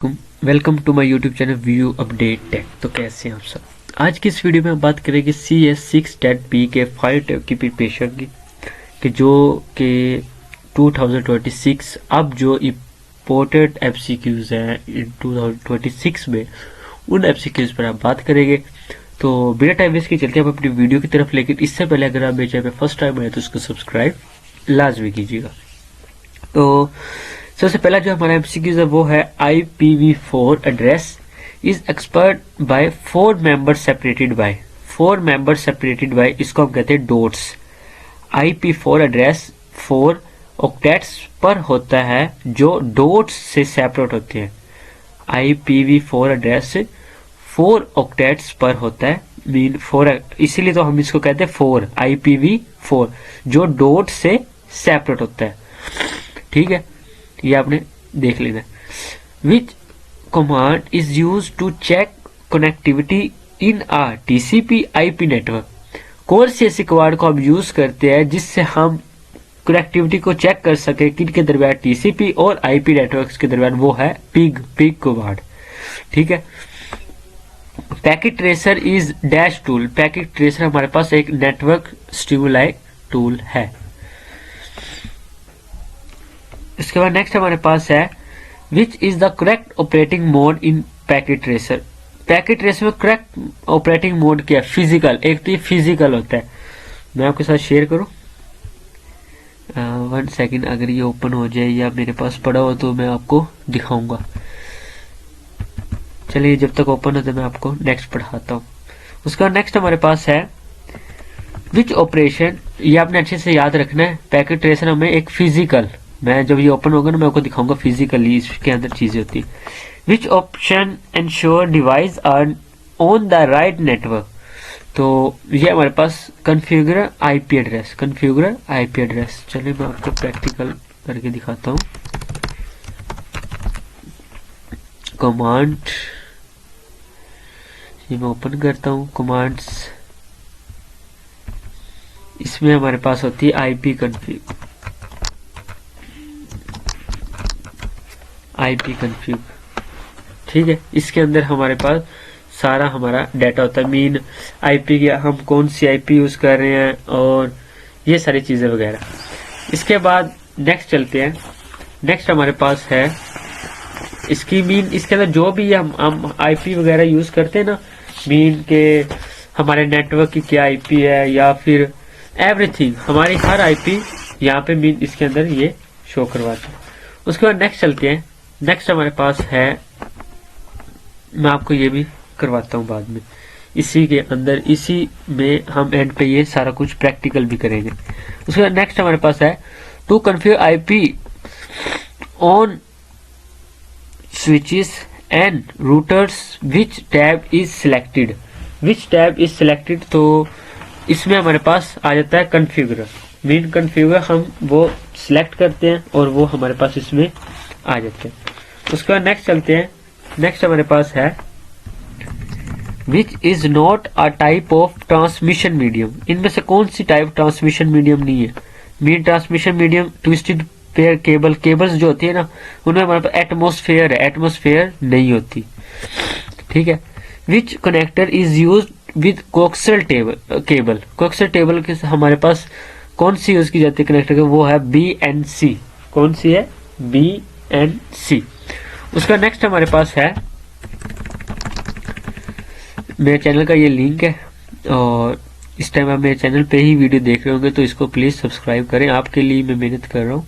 Welcome to my YouTube channel view update tech. तो कैसे हैं आप सब। आज की इस वीडियो में हम बात करेंगे CS6 टेट पी के फाइल टाइप की प्रिपरेशन की कि जो कि 2026 अब जो इम्पोर्टेड एमसीक्यूज हैं इन 2026 में उन एमसीक्यूज पर आप बात करेंगे। तो बिना टाइम वेस्ट के चलते हैं हम अपनी वीडियो की तरफ। लेकिन इससे पहले अगर आप मेरे चैनल पर फर्स्ट टाइम आए तो उसको सब्सक्राइब लाजमी कीजिएगा। तो सबसे पहला जो हमारा एमसीक्यूज है वो है IPv4 address is expert by 4 members separated by इसको हम कहते हैं डोट्स। IP4 एड्रेस 4 ऑक्टेट्स पर होता है जो डोट्स से सेपरेट होते हैं। IPv4 एड्रेस 4 ऑक्टेट्स पर होता है मीन 4, इसीलिए तो हम इसको कहते हैं 4 IPv4 जो डोट से सेपरेट होता है। ठीक है, ये आपने देख लेना। Which command is use to check connectivity in a TCP IP network. कौन सी ऐसी कमांड को हम यूज करते हैं जिससे हम कनेक्टिविटी को चेक कर सके किनके दरमियान TCP और IP नेटवर्क्स के दरमियान, वो है पिग कमांड। ठीक है। Packet tracer is dash tool. Packet tracer हमारे पास एक नेटवर्क स्टिमुलाई टूल है। इसके बाद नेक्स्ट हमारे पास है which is the correct operating mode in packet tracer. Packet tracer में करेक्ट ऑपरेटिंग मोड क्या है? फिजिकल। एक तो ये फिजिकल होता है, मैं आपके साथ शेयर करूं 1 सेकेंड। अगर ये ओपन हो जाए या मेरे पास पड़ा हो तो मैं आपको दिखाऊंगा। चलिए जब तक ओपन हो तो मैं आपको नेक्स्ट पढ़ाता हूँ। उसका नेक्स्ट हमारे पास है विच ऑपरेशन, ये आपने अच्छे से याद रखना है। पैकेट ट्रेसर हमें एक फिजिकल, मैं जब ये ओपन होगा ना मैं आपको दिखाऊंगा फिजिकली इसके अंदर चीजें होती। Which option ensure device are on the right network. तो ये हमारे पास कॉन्फ़िगर IP एड्रेस। चलिए मैं आपको प्रैक्टिकल करके दिखाता हूँ। कमांड ये मैं ओपन करता हूँ कमांड्स, इसमें हमारे पास होती है IP कॉन्फ़िग। ठीक है, इसके अंदर हमारे पास सारा हमारा डाटा होता है, मीन IP की हम कौन सी IP यूज कर रहे हैं और ये सारी चीजें वगैरह। इसके बाद नेक्स्ट चलते हैं। नेक्स्ट हमारे पास है इसकी मीन, इसके अंदर जो भी हम IP वगैरह यूज करते हैं ना, मीन के हमारे नेटवर्क की क्या IP है या फिर एवरीथिंग, हमारी हर IP यहाँ पे मीन इसके अंदर ये शो करवाता है। उसके बाद नेक्स्ट चलते हैं। नेक्स्ट हमारे पास है, मैं आपको ये भी करवाता हूँ बाद में, इसी के अंदर, इसी में हम एंड पे ये सारा कुछ प्रैक्टिकल भी करेंगे। उसके बाद नेक्स्ट हमारे पास है to configure IP on switches and routers which tab is selected. तो इसमें हमारे पास आ जाता है कॉन्फ़िगर, मीन कॉन्फ़िगर हम वो सिलेक्ट करते हैं और वो हमारे पास इसमें आ जाते हैं। उसके बाद नेक्स्ट चलते हैं। नेक्स्ट हमारे पास है विच is not a type of transmission medium. इनमें से कौन सी टाइप ट्रांसमिशन मीडियम नहीं है? Mean transmission medium twisted pair cables जो होती है ना, उनमें हमारे पास एटमॉस्फेयर है, एटमॉस्फेयर नहीं होती। ठीक है। Which connector is use with coaxial cable के हमारे पास कौन सी यूज की जाती है कनेक्टर के? वो है BNC। कौन सी है? BNC। उसका नेक्स्ट हमारे पास है, मेरे चैनल का ये लिंक है और इस टाइम आप मेरे चैनल पे ही वीडियो देख रहे होंगे तो इसको प्लीज सब्सक्राइब करें, आपके लिए मैं मेहनत कर रहा हूँ।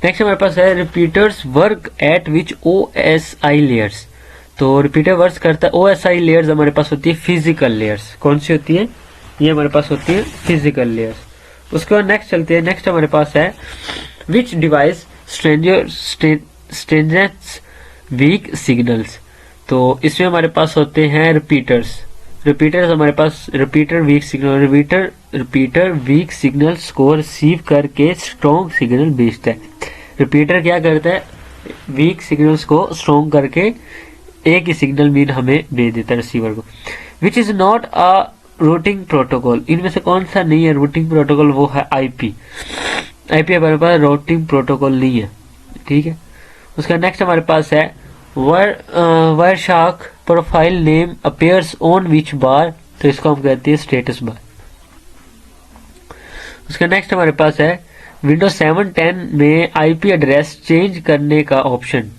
नेक्स्ट हमारे पास है repeaters work at which OSI layers. तो रिपीटर वर्क करता है OSI लेयर्स, हमारे पास होती है फिजिकल लेयर्स। कौन सी होती है? ये हमारे पास होती है फिजिकल लेयर्स। उसके बाद नेक्स्ट चलते हैं। नेक्स्ट हमारे पास है which device strengthens weak signals. तो इसमें हमारे पास होते हैं रिपीटर्स हमारे पास रिपीटर वीक सिग्नल्स को रिसीव करके स्ट्रॉन्ग सिग्नल भेजता है। रिपीटर क्या करता है? वीक सिग्नल्स को स्ट्रॉन्ग करके एक ही सिग्नल मीन हमें भेज देता है रिसीवर को। विच is not a routing protocol. इनमें से कौन सा नहीं है रूटिंग प्रोटोकॉल? वो है IP हमारे पास रूटिंग प्रोटोकॉल नहीं है। ठीक है। उसका नेक्स्ट हमारे पास है Wireshark profile name appears on which bar, तो इसको हम कहते हैं स्टेटस बार। उसका नेक्स्ट हमारे पास है विंडोज 7 10 में आईपी एड्रेस चेंज करने का ऑप्शन,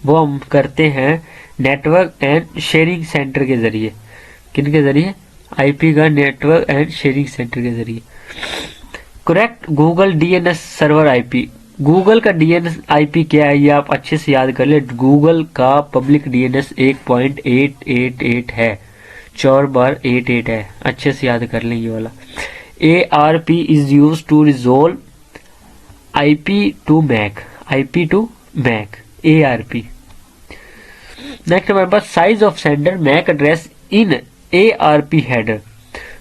वो हम करते हैं नेटवर्क एंड शेयरिंग सेंटर के जरिए। किनके जरिए? आईपी का नेटवर्क एंड शेयरिंग सेंटर के जरिए। Correct Google DNS server IP. Google का डीएनएस आईपी क्या है ये आप अच्छे से याद कर ले। गूगल का पब्लिक डीएनएस 1.888 है, 4 बार 88 है, अच्छे से याद कर लें ये वाला। ARP is used to resolve IP to MAC, IP to MAC, ARP। Next हमारे पास size of sender MAC address in ARP header.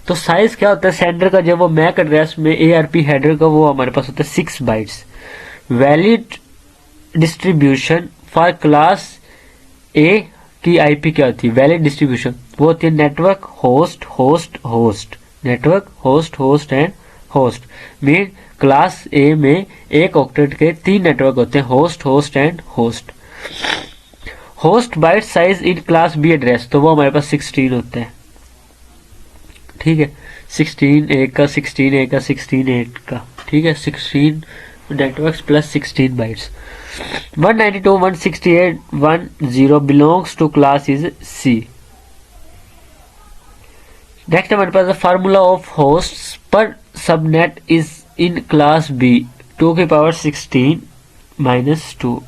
तो साइज क्या होता है सेंडर का जब वो मैक एड्रेस में ARP हेडर का, वो हमारे पास होता है 6 bytes. Valid distribution for class A की आईपी क्या होती है? वैलिड डिस्ट्रीब्यूशन वो होती है network host host host, network host host and host. Mean class A में एक ऑक्टेट के 3 नेटवर्क होते हैं, host host and host. Host byte size in class B address, तो वो हमारे पास 16 होते हैं, ठीक है। 16 एक का, 16 एक का, 16 8 का, ठीक है। 16 networks plus 16 bytes. 192.168.10 belongs to class is C। Next हमारे पास formula of hosts per subnet is in class B 2 की power 16 -2।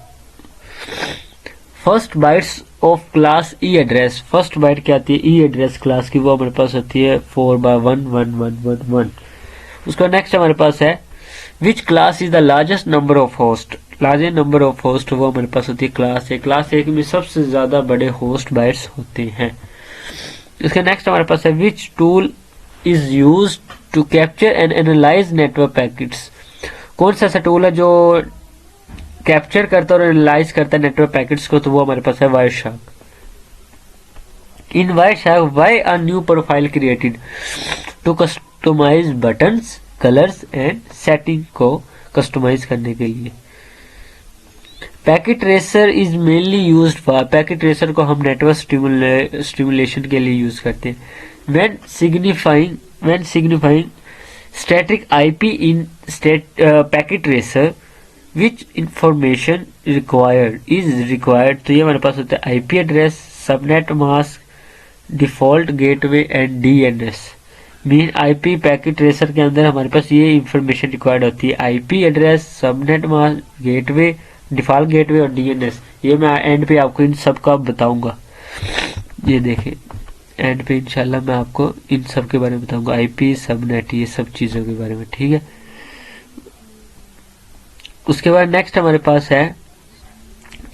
First bytes of class E address, first byte क्या आती है E एड्रेस क्लास की, वो हमारे पास होती है 4/11111। उसका नेक्स्ट हमारे पास है which class is the largest number of host. Largest number of host वो हमारे पास होती है क्लास A। क्लास A में सबसे ज्यादा बड़े होस्ट बाइट्स होते हैं। इसके नेक्स्ट हमारे पास है which tool is used to capture and analyse network packets. कौन सा ऐसा टूल है जो कैप्चर करता है और एनालाइज करता है नेटवर्क पैकेट्स को, तो वो हमारे पास है Wireshark. In Wireshark why a new profile created to customise buttons colours and setting को कस्टमाइज करने के लिए। Packet tracer is mainly used for, packet tracer को हम नेटवर्क स्टिमुलेशन के लिए यूज करते हैं। When signifying static IP in packet tracer which information required is required, तो ये हमारे पास होता है IP address, subnet mask, default gateway and DNS. Mean IP packet tracer के अंदर हमारे पास ये इंफॉर्मेशन रिक्वायर्ड होती है, IP address, subnet mask, gateway, default gateway और डीएनएस। ये मैं एंड पे आपको इन सब का बताऊंगा, ये देखें एंड पे इंशाल्लाह मैं आपको इन सब के बारे में बताऊंगा, आईपी सबनेट ये सब चीजों के बारे में, ठीक है। उसके बाद नेक्स्ट हमारे पास है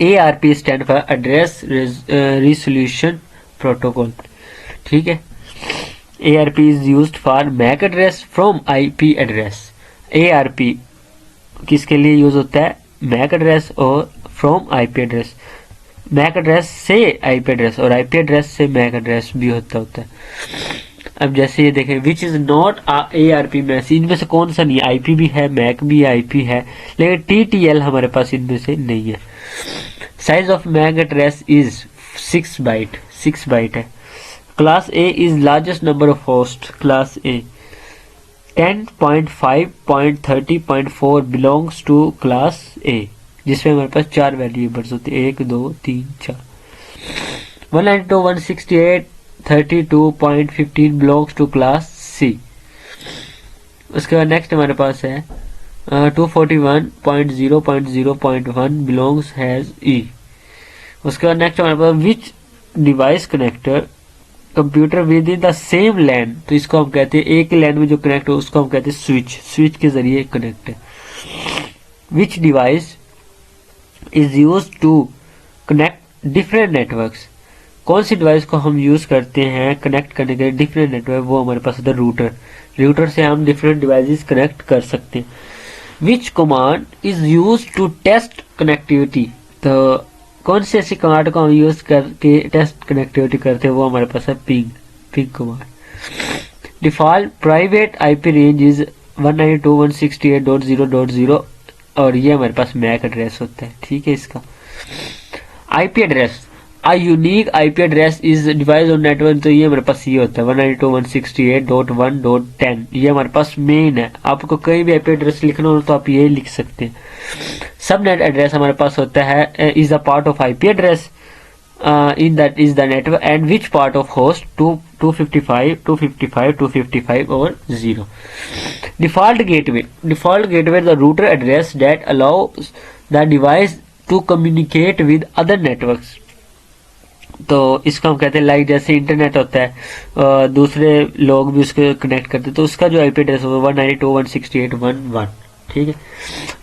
ARP stand for address resolution protocol, ठीक है। ARP is used for MAC address from IP address. ARP किसके लिए यूज होता है? मैक एड्रेस और from IP address. MAC address से IP एड्रेस और IP एड्रेस से मैक एड्रेस भी होता है। अब जैसे ये देखें which is not ARP match, इनमें से कौन सा नहीं है? IP भी है, मैक भी है, IP है, लेकिन TTL हमारे पास इनमें से नहीं है। Size of MAC address is 6 byte, 6 byte है। Class A is largest number of host, class A 10.5.30.4 belongs to class A, जिसमें हमारे पास 4 वेरिएबल्स होते हैं, 1 2 3 4। 192.168.32.15 बिलोंग्स टू क्लास C। उसके बाद नेक्स्ट हमारे पास है 241.0.0.1 बिलोंग्स हैज E। उसके बाद नेक्स्ट हमारे पास which device connector computer with in the same LAN, तो इसको हम कहते हैं एक ही लैन में जो कनेक्ट हो उसको हम कहते हैं स्विच, स्विच के जरिए कनेक्ट है। Which device is use to connect different networks, कौन सी डिवाइस को हम यूज करते हैं कनेक्ट करने के लिए डिफरेंट नेटवर्क, वो हमारे पास होता है रूटर। रूटर से हम डिफरेंट डिवाइसेस कनेक्ट कर सकते हैं। Which command is use to test connectivity, तो कौन सी ऐसी कमांड को हम यूज करके टेस्ट कनेक्टिविटी करते हैं, वो हमारे पास है ping, ping command. Default private IP range is 192.168.0.0 और ये हमारे पास मैक एड्रेस होता है, ठीक है। इसका IP address, a unique IP address is device on network, तो ये हमारे पास ये होता है 192.168.1.10, ये हमारे पास मेन है। आपको कहीं भी IP एड्रेस लिखना हो तो आप ये लिख सकते हैं। सब नेट एड्रेस हमारे पास होता है is a part of IP address in that is the network and which part of host 255, 255, 255 or 0. Default gateway the router address that allows the device to communicate with other networks। तो इसको हम कहते हैं like जैसे internet होता है दूसरे लोग भी उसको कनेक्ट करते हैं, तो उसका जो आईपी एड्रेस होगा 192.168.1.1, ठीक है।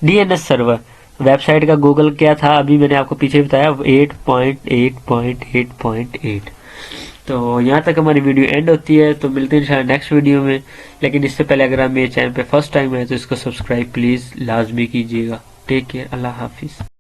डीएनएस सर्वर वेबसाइट का गूगल क्या था अभी मैंने आपको पीछे बताया 8.8.8.8। तो यहाँ तक हमारी वीडियो एंड होती है, तो मिलते हैं इंशाल्लाह नेक्स्ट वीडियो में। लेकिन इससे पहले अगर आप मेरे चैनल पे फर्स्ट टाइम है तो इसको सब्सक्राइब प्लीज़ लाजमी कीजिएगा। टेक केयर, अल्लाह हाफिज़।